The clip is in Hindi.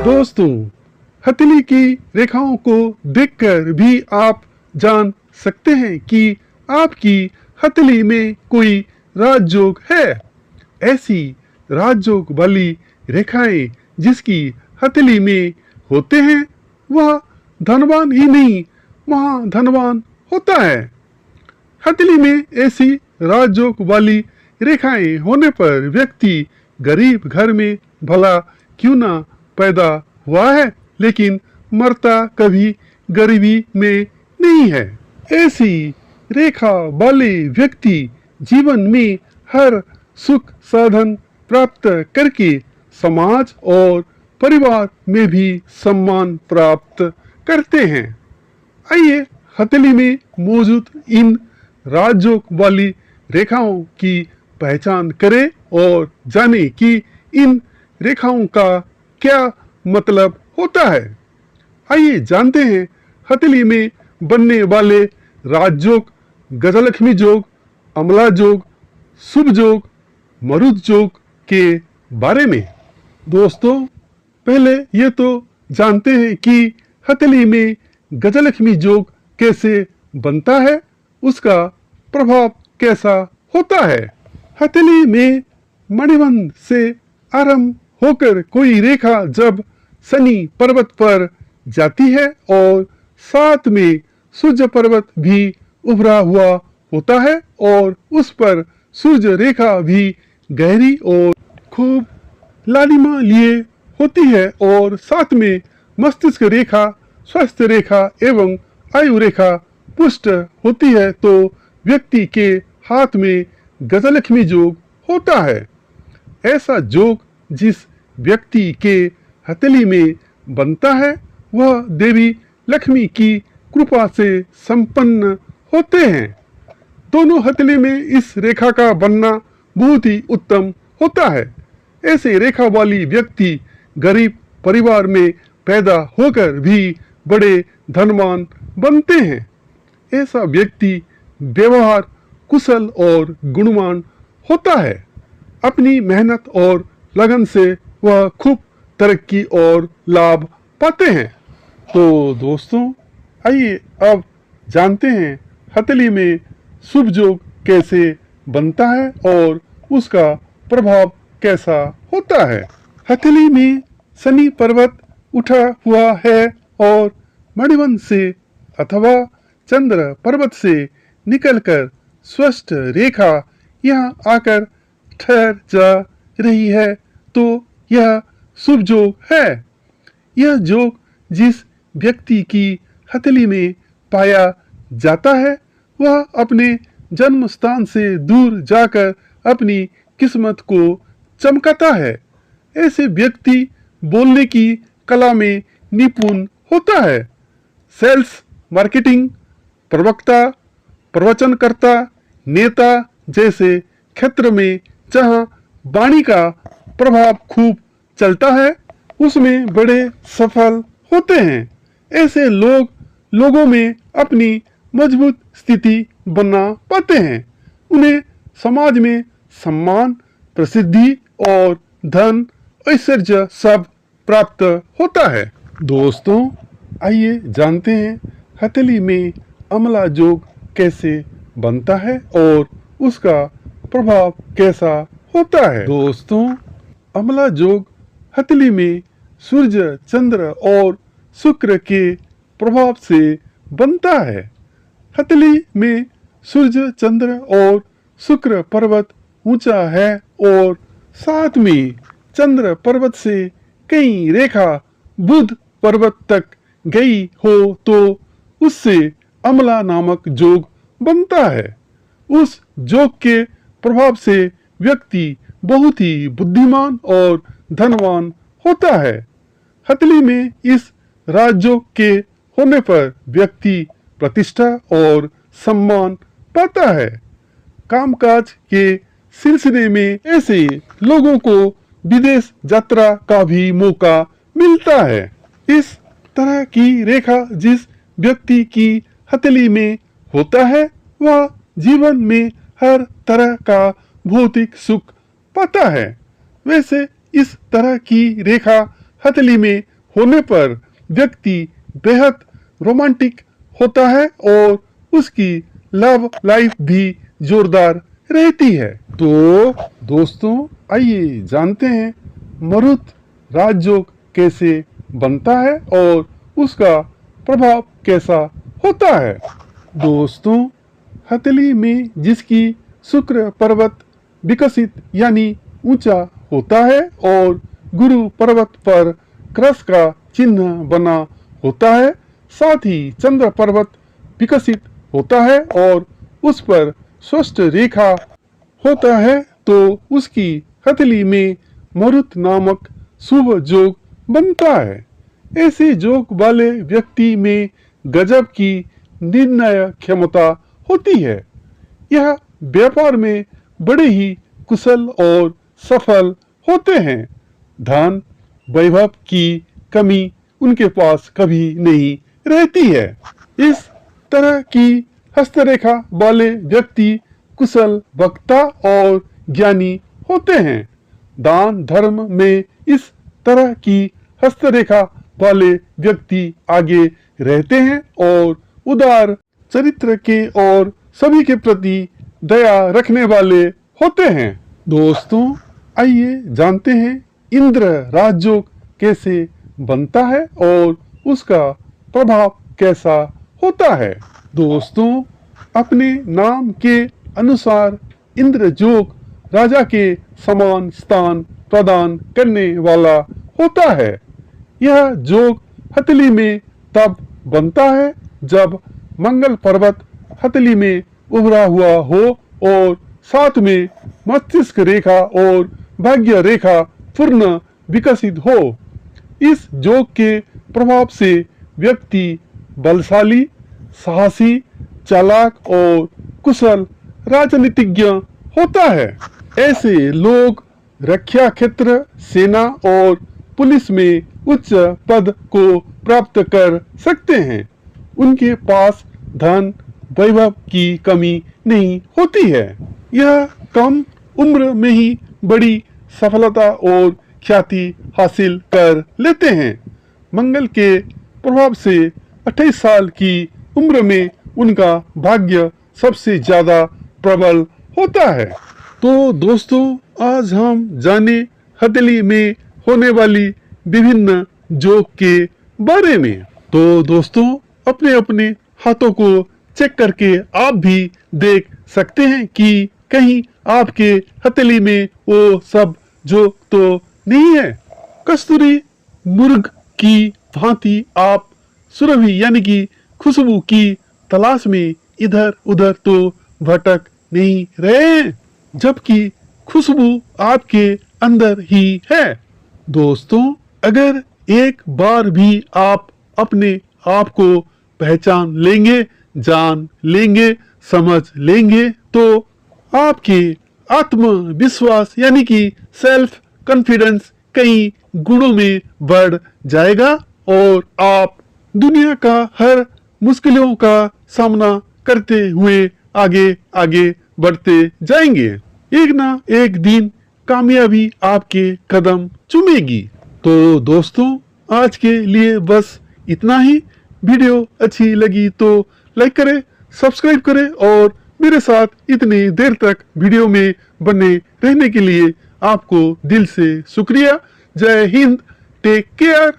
दोस्तों, हथेली की रेखाओं को देखकर भी आप जान सकते हैं कि आपकी हथेली में कोई राजयोग है। ऐसी राजयोग वाली रेखाएं जिसकी हथेली में होते हैं वह धनवान ही नहीं महाधनवान होता है। हथेली में ऐसी राजयोग वाली रेखाएं होने पर व्यक्ति गरीब घर में भला क्यों ना पैदा हुआ है, लेकिन मरता कभी गरीबी में नहीं है। ऐसी रेखा वाले व्यक्ति जीवन में हर सुख साधन प्राप्त करके समाज और परिवार में भी सम्मान प्राप्त करते हैं। आइए हथेली में मौजूद इन राजयोग वाली रेखाओं की पहचान करें और जानें कि इन रेखाओं का क्या मतलब होता है। आइए जानते हैं हथेली में बनने वाले राजयोग, गजलक्ष्मी योग, अमला योग, शुभ योग, मरुत योग के बारे में। दोस्तों, पहले ये तो जानते हैं कि हथेली में गजलक्ष्मी योग कैसे बनता है, उसका प्रभाव कैसा होता है। हथेली में मणिबंध से आरंभ होकर कोई रेखा जब शनि पर्वत पर जाती है और साथ में सूर्य पर्वत भी उभरा हुआ होता है और उस पर सूर्य रेखा भी गहरी और खूब लालिमा लिए होती है और साथ में मस्तिष्क रेखा, स्वास्थ्य रेखा एवं आयु रेखा पुष्ट होती है, तो व्यक्ति के हाथ में गजलक्ष्मी योग होता है। ऐसा योग जिस व्यक्ति के हथेली में बनता है वह देवी लक्ष्मी की कृपा से संपन्न होते हैं। दोनों हथेली में इस रेखा का बनना बहुत ही उत्तम होता है। ऐसे रेखा वाली व्यक्ति गरीब परिवार में पैदा होकर भी बड़े धनवान बनते हैं। ऐसा व्यक्ति व्यवहार कुशल और गुणवान होता है। अपनी मेहनत और लगन से वह खूब तरक्की और लाभ पाते हैं। तो दोस्तों, आइए अब जानते हैं हथेली में शुभ योग कैसे बनता है और उसका प्रभाव कैसा होता है। हथेली में शनि पर्वत उठा हुआ है और मणिबंध से अथवा चंद्र पर्वत से निकलकर स्पष्ट रेखा यहाँ आकर ठहर जा रही है, तो यह शुभ योग है। यह योग जिस व्यक्ति की हथेली में पाया जाता है वह अपने जन्म स्थान से दूर जाकर अपनी किस्मत को चमकाता है। ऐसे व्यक्ति बोलने की कला में निपुण होता है। सेल्स, मार्केटिंग, प्रवक्ता, प्रवचनकर्ता, नेता जैसे क्षेत्र में जहां वाणी का प्रभाव खूब चलता है उसमें बड़े सफल होते हैं। ऐसे लोग लोगों में अपनी मजबूत स्थिति बना पाते हैं। उन्हें समाज में सम्मान, प्रसिद्धि और धन ऐश्वर्य सब प्राप्त होता है। दोस्तों, आइए जानते हैं हथेली में अमला योग कैसे बनता है और उसका प्रभाव कैसा होता है। दोस्तों, अमला योग हथेली में सूर्य, चंद्र और शुक्र के प्रभाव से बनता है। हथेली में सूर्य, चंद्र और शुक्र पर्वत ऊंचा है और साथ में चंद्र पर्वत से कई रेखा बुध पर्वत तक गई हो तो उससे अमला नामक योग बनता है। उस योग के प्रभाव से व्यक्ति बहुत ही बुद्धिमान और धनवान होता है। हथेली में इस राजयोग के होने पर व्यक्ति प्रतिष्ठा और सम्मान पाता है। कामकाज के सिलसिले में ऐसे लोगों को विदेश यात्रा का भी मौका मिलता है। इस तरह की रेखा जिस व्यक्ति की हथेली में होता है वह जीवन में हर तरह का भौतिक सुख पाता है। वैसे इस तरह की रेखा हथेली में होने पर व्यक्ति बेहद रोमांटिक होता है और उसकी लव लाइफ भी जोरदार रहती है। तो दोस्तों, आइए जानते हैं मरुत राजयोग कैसे बनता है और उसका प्रभाव कैसा होता है। दोस्तों, हथेली में जिसकी शुक्र पर्वत विकसित यानी ऊंचा होता है और गुरु पर्वत पर क्रस का चिन्ह बना होता है, साथ ही चंद्र पर्वत विकसित होता है और उस पर स्पष्ट रेखा होता है, तो उसकी हथेली में मरुत नामक शुभ योग बनता है। ऐसे योग वाले व्यक्ति में गजब की निर्णय क्षमता होती है। यह व्यापार में बड़े ही कुशल और सफल होते हैं। धन वैभव की कमी उनके पास कभी नहीं रहती है। इस तरह की हस्तरेखा वाले व्यक्ति कुशल वक्ता और ज्ञानी होते हैं। दान धर्म में इस तरह की हस्तरेखा वाले व्यक्ति आगे रहते हैं और उदार चरित्र के और सभी के प्रति दया रखने वाले होते हैं। दोस्तों, आइए जानते हैं इंद्र राजयोग कैसे बनता है और उसका प्रभाव कैसा होता है। दोस्तों, अपने नाम के अनुसार इंद्र योग राजा के समान स्थान प्रदान करने वाला होता है। यह योग हथेली में तब बनता है जब मंगल पर्वत हथेली में उभरा हुआ हो और साथ में मस्तिष्क रेखा और भाग्य रेखा पूर्ण विकसित हो। इस योग के प्रभाव से व्यक्ति बलशाली, साहसी, चालाक और कुशल राजनीतिज्ञ होता है। ऐसे लोग रक्षा क्षेत्र, सेना और पुलिस में उच्च पद को प्राप्त कर सकते हैं। उनके पास धन वैभव की कमी नहीं होती है। यह कम उम्र में ही बड़ी सफलता और ख्याति हासिल कर लेते हैं। मंगल के प्रभाव से 28 साल की उम्र में उनका भाग्य सबसे ज्यादा प्रबल होता है। तो दोस्तों, आज हम जाने हथेली में होने वाली विभिन्न योग के बारे में। तो दोस्तों, अपने अपने हाथों को चेक करके आप भी देख सकते हैं कि कहीं आपके हथेली में वो सब योग तो नहीं है। कस्तूरी मुर्ग की भांति आप सुरभि यानी कि खुशबू की तलाश में इधर उधर तो भटक नहीं रहे हैं, जबकि खुशबू आपके अंदर ही है। दोस्तों, अगर एक बार भी आप अपने आप को पहचान लेंगे, जान लेंगे, समझ लेंगे, तो आपके आत्मविश्वास यानी कि सेल्फ कॉन्फिडेंस कई गुणों में बढ़ जाएगा और आप दुनिया का हर मुश्किलों का सामना करते हुए आगे आगे बढ़ते जाएंगे। एक ना एक दिन कामयाबी आपके कदम चूमेगी। तो दोस्तों, आज के लिए बस इतना ही। वीडियो अच्छी लगी तो लाइक करें, सब्सक्राइब करें और मेरे साथ इतनी देर तक वीडियो में बने रहने के लिए आपको दिल से शुक्रिया। जय हिंद, टेक केयर।